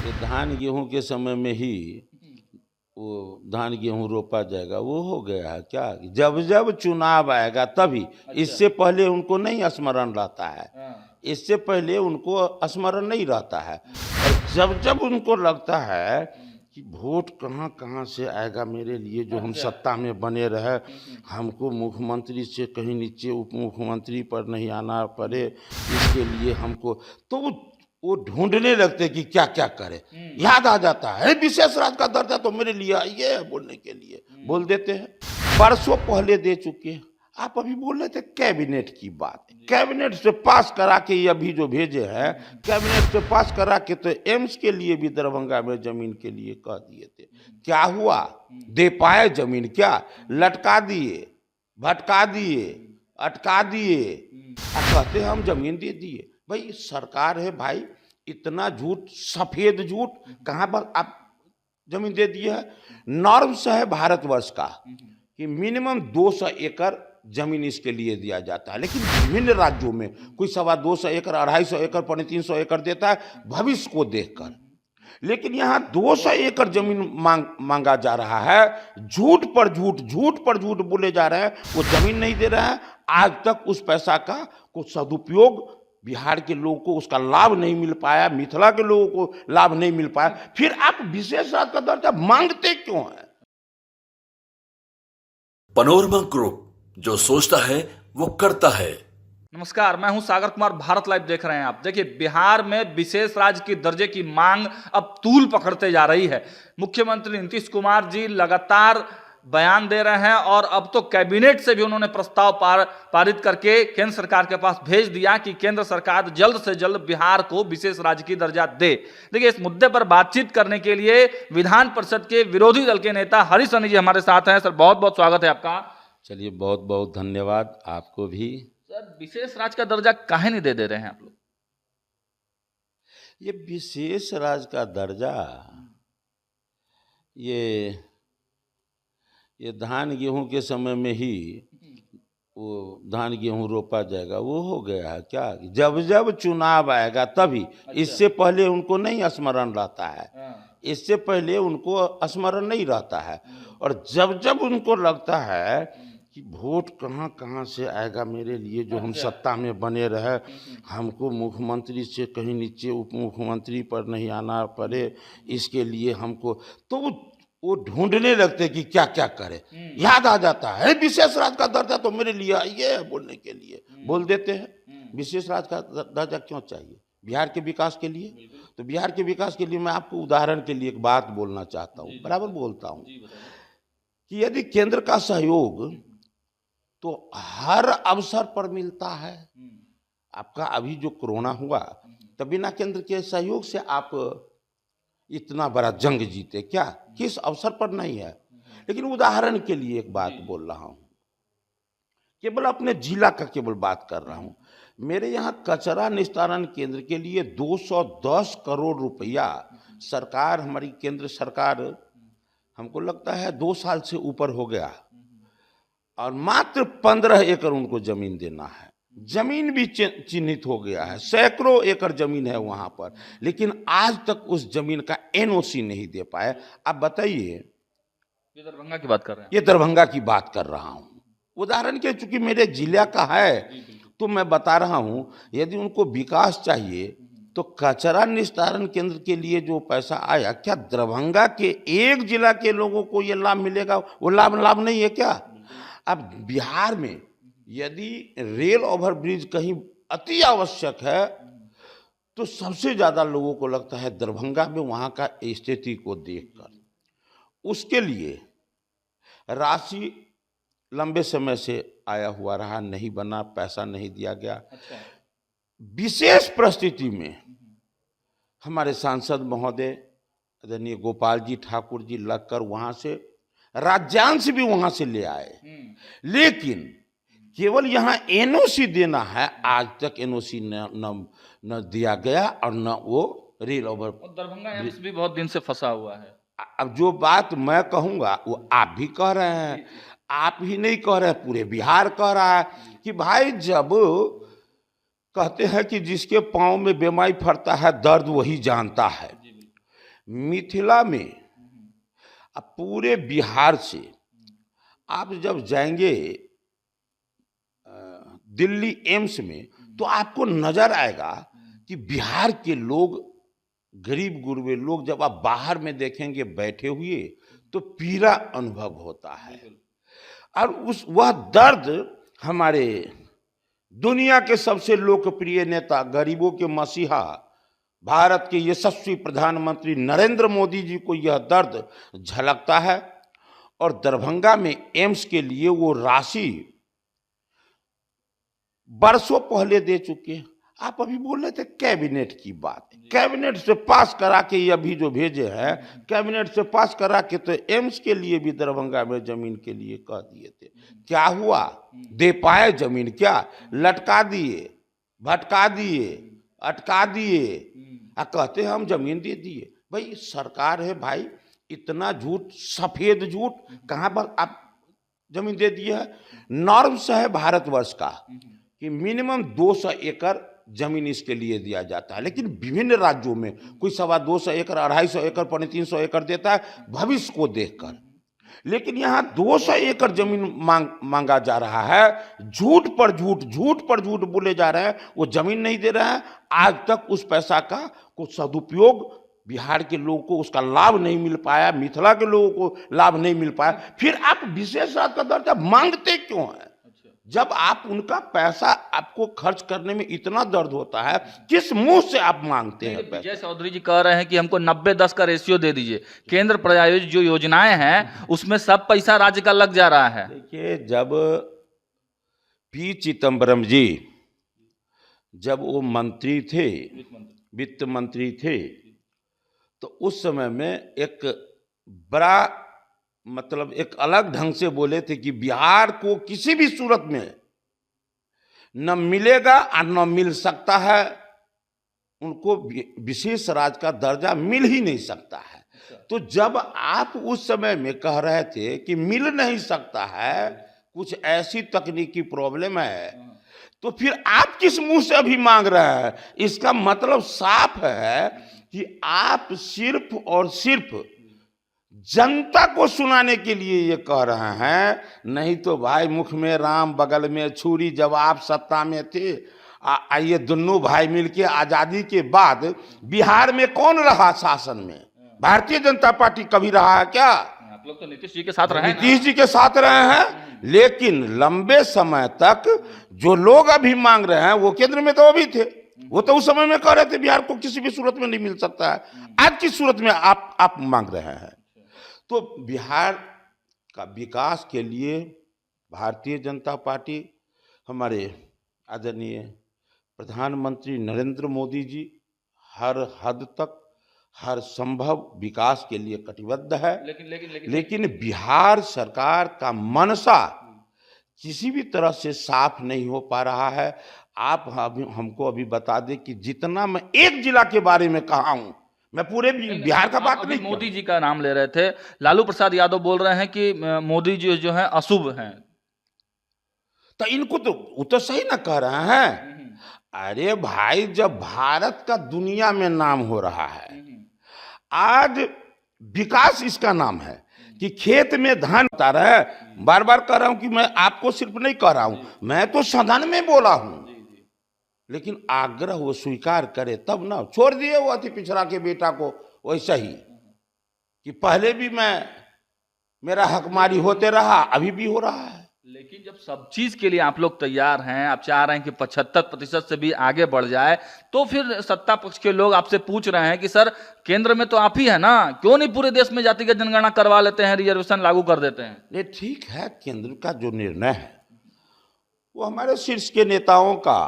ये धान गेहूं के समय में ही वो धान गेहूं रोपा जाएगा, वो हो गया है क्या? जब जब चुनाव आएगा तभी। इससे पहले उनको नहीं स्मरण रहता है, इससे पहले उनको स्मरण नहीं रहता है। और जब जब उनको लगता है कि वोट कहाँ कहाँ से आएगा मेरे लिए, जो हम सत्ता में बने रहे, हमको मुख्यमंत्री से कहीं नीचे उप मुख्यमंत्री पर नहीं आना पड़े, इसके लिए हमको तो वो ढूंढने लगते कि क्या क्या करे। याद आ जाता है विशेष राज्य का दर्जा तो मेरे लिए ये है, बोलने के लिए बोल देते हैं। बरसों पहले दे चुके हैं। आप अभी बोल रहे थे कैबिनेट की बात, कैबिनेट से पास करा के ये अभी जो भेजे हैं, कैबिनेट से पास करा के तो एम्स के लिए भी दरभंगा में जमीन के लिए कह दिए थे। क्या हुआ? दे पाए जमीन? क्या लटका दिए, भटका दिए, अटका दिए, कहते हम जमीन दे दिए। भाई सरकार है भाई, इतना झूठ, सफेद झूठ कहाँ पर आप जमीन दे दिए है? नॉर्म्स है भारतवर्ष का कि मिनिमम 200 एकड़ जमीन इसके लिए दिया जाता है, लेकिन विभिन्न राज्यों में कोई 225 एकड़, 250 एकड़, 350 एकड़ देता है भविष्य को देखकर। लेकिन यहाँ 200 एकड़ जमीन मांगा जा रहा है। झूठ पर झूठ, झूठ पर झूठ बोले जा रहे हैं। वो जमीन नहीं दे रहा है। आज तक उस पैसा का कुछ सदुपयोग बिहार के लोगों को उसका लाभ नहीं मिल पाया, मिथिला के लोगों को लाभ नहीं मिल पाया। फिर आप विशेष राज्य का दर्जा मांगते क्यों हैं? पनोरमा ग्रुप, जो सोचता है वो करता है। नमस्कार, मैं हूं सागर कुमार, भारत लाइव देख रहे हैं आप। देखिए, बिहार में विशेष राज्य की दर्जे की मांग अब तूल पकड़ते जा रही है। मुख्यमंत्री नीतीश कुमार जी लगातार बयान दे रहे हैं और अब तो कैबिनेट से भी उन्होंने प्रस्ताव पारित करके केंद्र सरकार के पास भेज दिया कि केंद्र सरकार जल्द से जल्द बिहार को विशेष राज्य की दर्जा दे। देखिए, इस मुद्दे पर बातचीत करने के लिए विधान परिषद के विरोधी दल के नेता हरीश सहनी जी हमारे साथ हैं। सर, बहुत बहुत स्वागत है आपका। चलिए, बहुत बहुत धन्यवाद आपको भी। सर, विशेष राज्य का दर्जा काहे नहीं दे रहे हैं आप लोग? ये विशेष राज्य का दर्जा, ये धान गेहूं के समय में ही वो धान गेहूं रोपा जाएगा, वो हो गया है क्या? जब जब चुनाव आएगा तभी। इससे पहले उनको नहीं स्मरण रहता है, इससे पहले उनको स्मरण नहीं रहता है। और जब जब उनको लगता है कि वोट कहाँ कहाँ से आएगा मेरे लिए, जो हम सत्ता में बने रहे, हमको मुख्यमंत्री से कहीं नीचे उप मुख्यमंत्री पर नहीं आना पड़े, इसके लिए हमको तो वो ढूंढने लगते कि क्या क्या करे। याद आ जाता है विशेष राज्य का दर्जा तो मेरे लिए ये है, बोलने के लिए बोल देते हैं। विशेष राज्य का दर्जा क्यों चाहिए? बिहार के विकास के लिए। तो बिहार के विकास के लिए मैं आपको उदाहरण के लिए एक बात बोलना चाहता हूँ, बराबर बोलता हूँ, कि यदि केंद्र का सहयोग तो हर अवसर पर मिलता है। आपका अभी जो कोरोना हुआ, तब बिना केंद्र के सहयोग से आप इतना बड़ा जंग जीते क्या? किस अवसर पर नहीं है। लेकिन उदाहरण के लिए एक बात बोल रहा हूं, केवल अपने जिला का केवल बात कर रहा हूं। मेरे यहाँ कचरा निस्तारण केंद्र के लिए 210 करोड़ रुपया सरकार, हमारी केंद्र सरकार, हमको लगता है 2 साल से ऊपर हो गया, और मात्र 15 एकड़ उनको जमीन देना है। जमीन भी चिन्हित हो गया है, सैकड़ों एकड़ जमीन है वहां पर, लेकिन आज तक उस जमीन का एनओसी नहीं दे पाए। आप बताइए। ये दरभंगा की बात कर रहे हैं? ये दरभंगा की बात कर रहा हूं। उदाहरण के, चूंकि मेरे जिला का है तो मैं बता रहा हूं, यदि उनको विकास चाहिए तो कचरा निस्तारण केंद्र के लिए जो पैसा आया, क्या दरभंगा के एक जिला के लोगों को ये लाभ मिलेगा? वो लाभ नहीं है क्या? अब बिहार में यदि रेल ओवरब्रिज कहीं अति आवश्यक है तो सबसे ज्यादा लोगों को लगता है दरभंगा में, वहां का स्थिति को देखकर। उसके लिए राशि लंबे समय से आया हुआ रहा, नहीं बना, पैसा नहीं दिया गया। विशेष परिस्थिति में हमारे सांसद महोदय आदरणीय गोपाल जी ठाकुर जी लगकर वहां से राज्यांश भी वहां से ले आए, लेकिन केवल यहाँ एनओसी देना है। आज तक एनओसी न दिया गया, और न वो रेल ओवर। दरभंगा एम्स भी बहुत दिन से फंसा हुआ है। अब जो बात मैं कहूँगा वो आप भी कह रहे हैं, आप ही नहीं कह रहे, पूरे बिहार कह रहा है कि भाई, जब कहते हैं कि जिसके पाँव में बेमाई फरता है दर्द वही जानता है, मिथिला में अब पूरे बिहार से आप जब जाएंगे दिल्ली एम्स में, तो आपको नजर आएगा कि बिहार के लोग, गरीब गुरबे लोग, जब आप बाहर में देखेंगे बैठे हुए, तो पीड़ा अनुभव होता है। और वह दर्द हमारे दुनिया के सबसे लोकप्रिय नेता, गरीबों के मसीहा, भारत के यशस्वी प्रधानमंत्री नरेंद्र मोदी जी को यह दर्द झलकता है। और दरभंगा में एम्स के लिए वो राशि बरसों पहले दे चुके हैं। आप अभी बोल रहे थे कैबिनेट की बात, कैबिनेट से पास करा के ये अभी जो भेजे हैं, कैबिनेट से पास करा के तो एम्स के लिए भी दरभंगा में जमीन के लिए कह दिए थे। क्या हुआ? दे पाए जमीन? क्या लटका दिए, भटका दिए, अटका दिए, कहते हैं हम जमीन दे दिए। भाई सरकार है भाई, इतना झूठ, सफेद झूठ, कहाँ पर आप जमीन दे दिए है? नॉर्म्स है भारतवर्ष का कि मिनिमम 200 एकड़ जमीन इसके लिए दिया जाता है, लेकिन विभिन्न राज्यों में कोई 225 एकड़, 250 एकड़, 350 एकड़ देता है भविष्य को देखकर। लेकिन यहाँ 200 एकड़ जमीन मांगा जा रहा है। झूठ पर झूठ, झूठ पर झूठ बोले जा रहे हैं, वो जमीन नहीं दे रहे हैं। आज तक उस पैसा का कुछ सदुपयोग बिहार के लोगों को उसका लाभ नहीं मिल पाया, मिथिला के लोगों को लाभ नहीं मिल पाया। फिर आप विशेष राज्य का दर्जा मांगते क्यों हैं? जब आप उनका पैसा, आपको खर्च करने में इतना दर्द होता है, किस मुंह से आप मांगते हैं पैसा? विजय चौधरी जी कह रहे हैं कि हमको 90-10 का रेशियो दे दीजिए। केंद्र प्रायोजित जो योजनाएं हैं उसमें सब पैसा राज्य का लग जा रहा है। देखिए, जब पी चिदम्बरम जी जब वो मंत्री थे, वित्त मंत्री थे, तो उस समय में एक बड़ा मतलब एक अलग ढंग से बोले थे कि बिहार को किसी भी सूरत में न मिलेगा और न मिल सकता है, उनको विशेष राज्य का दर्जा मिल ही नहीं सकता है। तो जब आप उस समय में कह रहे थे कि मिल नहीं सकता है, कुछ ऐसी तकनीकी प्रॉब्लम है, तो फिर आप किस मुंह से अभी मांग रहे हैं? इसका मतलब साफ है कि आप सिर्फ और सिर्फ जनता को सुनाने के लिए ये कह रहे हैं। नहीं तो भाई, मुख में राम बगल में छुरी, जब आप सत्ता में थे, ये दोनों भाई मिलके आजादी के बाद बिहार में कौन रहा शासन में? भारतीय जनता पार्टी कभी रहा है क्या? आप लोग तो नीतीश जी के साथ रहे, नीतीश जी के साथ रहे हैं। लेकिन लंबे समय तक जो लोग अभी मांग रहे हैं वो केंद्र में तो अभी थे, वो तो उस समय में कह रहे थे बिहार को किसी भी सूरत में नहीं मिल सकता है। आज की सूरत में आप मांग रहे हैं। तो बिहार का विकास के लिए भारतीय जनता पार्टी, हमारे आदरणीय प्रधानमंत्री नरेंद्र मोदी जी हर हद तक, हर संभव विकास के लिए कटिबद्ध है। लेकिन बिहार सरकार का मनसा किसी भी तरह से साफ नहीं हो पा रहा है। आप हमको अभी बता दें कि जितना मैं एक जिला के बारे में कहा हूं, मैं पूरे बिहार का बात नहीं। मोदी जी का नाम ले रहे थे, लालू प्रसाद यादव बोल रहे हैं कि मोदी जी जो है अशुभ हैं। तो इनको तो वो तो सही ना कह रहे हैं। अरे भाई, जब भारत का दुनिया में नाम हो रहा है, आज विकास इसका नाम है कि खेत में धान उता रहा है। बार बार कह रहा हूं कि मैं आपको सिर्फ नहीं कह रहा हूं, मैं तो सदन में बोला हूं। लेकिन आग्रह वो स्वीकार करे तब ना। छोड़ दिए वो अति पिछड़ा के बेटा को वैसा ही कि पहले भी मेरा हकमारी होते रहा, अभी भी हो रहा है। लेकिन जब सब चीज के लिए आप लोग तैयार हैं, आप चाह रहे हैं कि 75% से भी आगे बढ़ जाए, तो फिर सत्ता पक्ष के लोग आपसे पूछ रहे हैं कि सर केंद्र में तो आप ही है ना, क्यों नहीं पूरे देश में जातिगत जनगणना करवा लेते हैं, रिजर्वेशन लागू कर देते हैं? ये ठीक है, केंद्र का जो निर्णय है वो हमारे शीर्ष के नेताओं का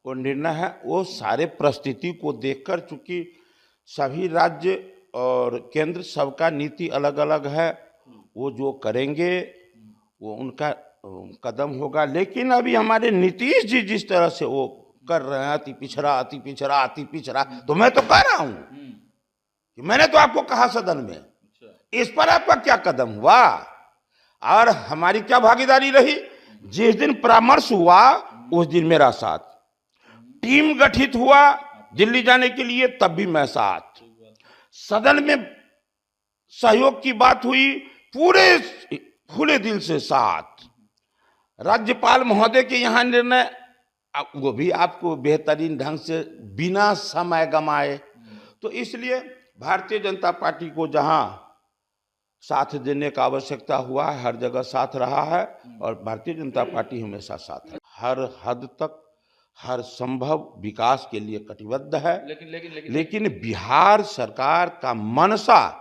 वो निर्णय है। वो सारे परिस्थिति को देखकर, चूंकि सभी राज्य और केंद्र सबका नीति अलग अलग है, वो जो करेंगे वो उनका कदम होगा। लेकिन अभी हमारे नीतीश जी जिस तरह से वो कर रहे हैं, अति पिछड़ा अति पिछड़ा अति पिछड़ा, तो मैं तो कह रहा हूं कि मैंने तो आपको कहा सदन में, इस पर आपका क्या कदम हुआ और हमारी क्या भागीदारी रही? जिस दिन परामर्श हुआ उस दिन मेरा साथ, टीम गठित हुआ दिल्ली जाने के लिए तब भी मैं साथ, सदन में सहयोग की बात हुई, पूरे खुले दिल से साथ। राज्यपाल महोदय के यहाँ निर्णय, वो भी आपको बेहतरीन ढंग से बिना समय गमाए। तो इसलिए भारतीय जनता पार्टी को जहां साथ देने का आवश्यकता हुआ है, हर जगह साथ रहा है, और भारतीय जनता पार्टी हमेशा साथ है, हर हद तक हर संभव विकास के लिए कटिबद्ध है। लेकिन बिहार सरकार का मनसा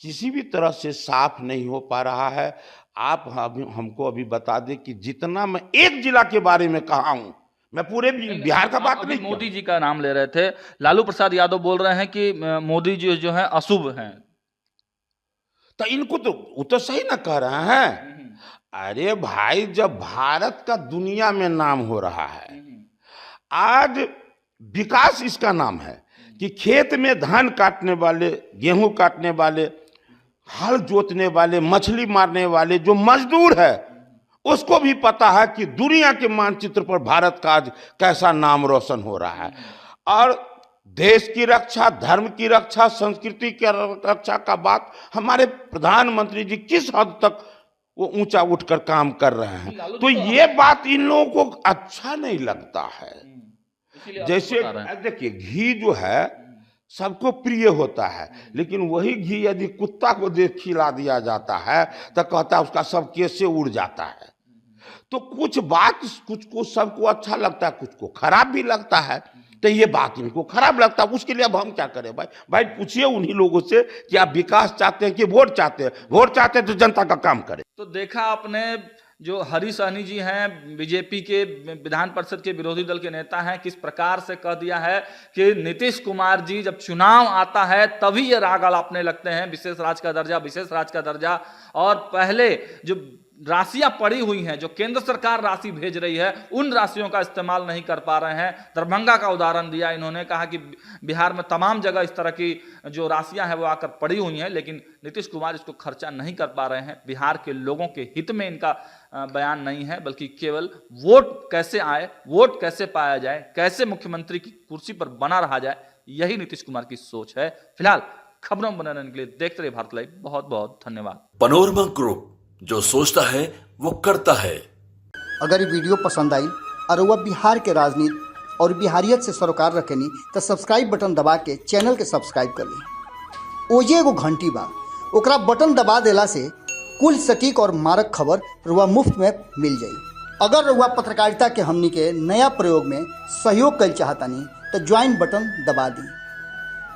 किसी भी तरह से साफ नहीं हो पा रहा है। आप हमको अभी बता दें कि जितना मैं एक जिला के बारे में कहा हूं, मैं पूरे बिहार का बात नहीं। मोदी जी का नाम ले रहे थे, लालू प्रसाद यादव बोल रहे हैं कि मोदी जी जो है अशुभ हैं, तो इनको तो वो तो सही ना कह रहे हैं। अरे भाई, जब भारत का दुनिया में नाम हो रहा है, आज विकास इसका नाम है कि खेत में धान काटने वाले, गेहूं काटने वाले, हल जोतने वाले, मछली मारने वाले जो मजदूर है, उसको भी पता है कि दुनिया के मानचित्र पर भारत का आज कैसा नाम रोशन हो रहा है। और देश की रक्षा, धर्म की रक्षा, संस्कृति की रक्षा का बात हमारे प्रधानमंत्री जी किस हद तक वो ऊंचा उठकर काम कर रहे हैं। तो ये बात इन लोगों को अच्छा नहीं लगता है। जैसे देखिए, घी जो है सबको प्रिय होता है, लेकिन वही घी यदि कुत्ता को खिला दिया जाता है तो कहता है उसका सब केस से उड़ जाता है। तो कुछ बात, कुछ को सबको अच्छा लगता है, कुछ को खराब भी लगता है। तो ये बात इनको खराब लगता है, उसके लिए अब हम क्या करें भाई पूछिए उन्हीं लोगों से कि आप विकास चाहते हैं कि वोट चाहते हैं। वोट चाहते हैं तो जनता का काम करें। तो देखा आपने, जो हरीश सहनी जी हैं, बीजेपी के विधान परिषद के विरोधी दल के नेता हैं, किस प्रकार से कह दिया है कि नीतीश कुमार जी जब चुनाव आता है तभी ये राग अलापने लगते हैं, विशेष राज्य का दर्जा, विशेष राज्य का दर्जा। और पहले जो राशियां पड़ी हुई हैं, जो केंद्र सरकार राशि भेज रही है, उन राशियों का इस्तेमाल नहीं कर पा रहे हैं। दरभंगा का उदाहरण दिया इन्होंने, कहा कि बिहार में तमाम जगह इस तरह की जो राशियां हैं वो आकर पड़ी हुई हैं, लेकिन नीतीश कुमार इसको खर्चा नहीं कर पा रहे हैं। बिहार के लोगों के हित में इनका बयान नहीं है, बल्कि केवल वोट कैसे आए, वोट कैसे पाया जाए, कैसे मुख्यमंत्री की कुर्सी पर बना रहा जाए, यही नीतीश कुमार की सोच है। फिलहाल खबरों में बनने के लिए देखते रहिए भारत लाइव। बहुत बहुत धन्यवाद। पनोरमा ग्रुप, जो सोचता है वो करता है। अगर ये वीडियो पसंद आई और वह बिहार के राजनीति और बिहारियत से सरोकार रखेनी तो सब्सक्राइब बटन दबा के चैनल के सब्सक्राइब कर ली। ओजे एगो घंटी बा, ओकरा बटन दबा देला से कुल सटीक और मारक खबर रुआ मुफ्त में मिल जाई। अगर रुआ पत्रकारिता के हमनी के नया प्रयोग में सहयोग कर चाहतानी तो ज्वाइन बटन दबा दी।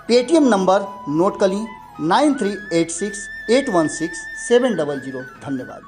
पेटीएम नंबर नोट कर ली 9386816700। धन्यवाद।